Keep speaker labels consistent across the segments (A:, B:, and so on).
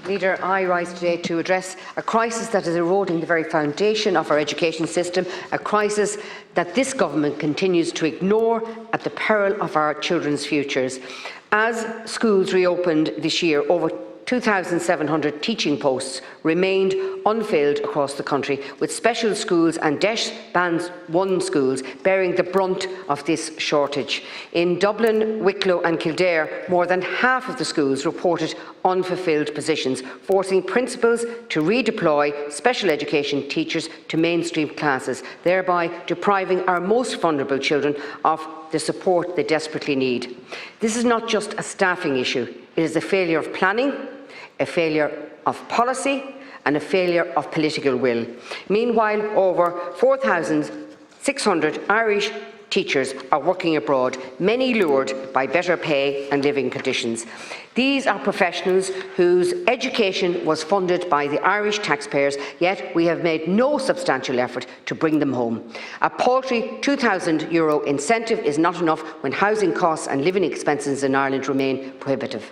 A: Leader, I rise today to address a crisis that is eroding the very foundation of our education system, a crisis that this government continues to ignore at the peril of our children's futures. As schools reopened this year, over 2,700 teaching posts remained unfilled across the country, with special schools and DEIS Band 1 schools bearing the brunt of this shortage. In Dublin, Wicklow and Kildare, more than half of the schools reported unfulfilled positions, forcing principals to redeploy special education teachers to mainstream classes, thereby depriving our most vulnerable children of the support they desperately need. This is not just a staffing issue, it is a failure of planning, a failure of policy and a failure of political will. Meanwhile, over 4,600 Irish teachers are working abroad, many lured by better pay and living conditions. These are professionals whose education was funded by the Irish taxpayers, yet we have made no substantial effort to bring them home. A paltry €2,000 incentive is not enough when housing costs and living expenses in Ireland remain prohibitive.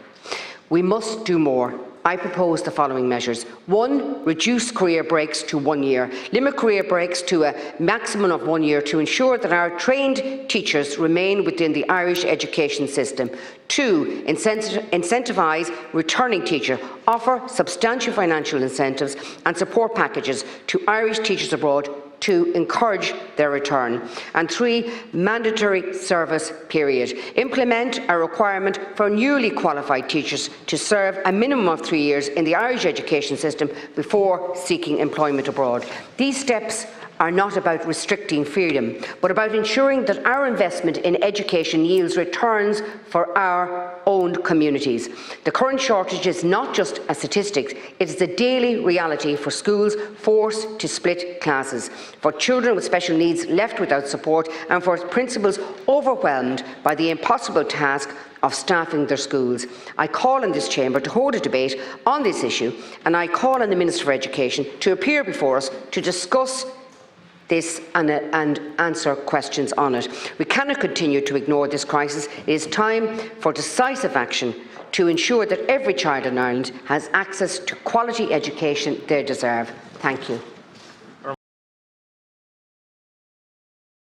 A: We must do more. I propose the following measures. 1. Reduce career breaks to 1 year. Limit career breaks to a maximum of 1 year to ensure that our trained teachers remain within the Irish education system. 2. Incentivise returning teachers. Offer substantial financial incentives and support packages to Irish teachers abroad to encourage their return. And 3. Mandatory service period. Implement a requirement for newly qualified teachers to serve a minimum of 3 years in the Irish education system before seeking employment abroad. These steps are not about restricting freedom, but about ensuring that our investment in education yields returns for our own communities. The current shortage is not just a statistic, it is a daily reality for schools forced to split classes, for children with special needs left without support, and for principals overwhelmed by the impossible task of staffing their schools. I call on this chamber to hold a debate on this issue, and I call on the Minister for Education to appear before us to discuss this and answer questions on it. We cannot continue to ignore this crisis. It is time for decisive action to ensure that every child in Ireland has access to quality education they deserve. Thank you.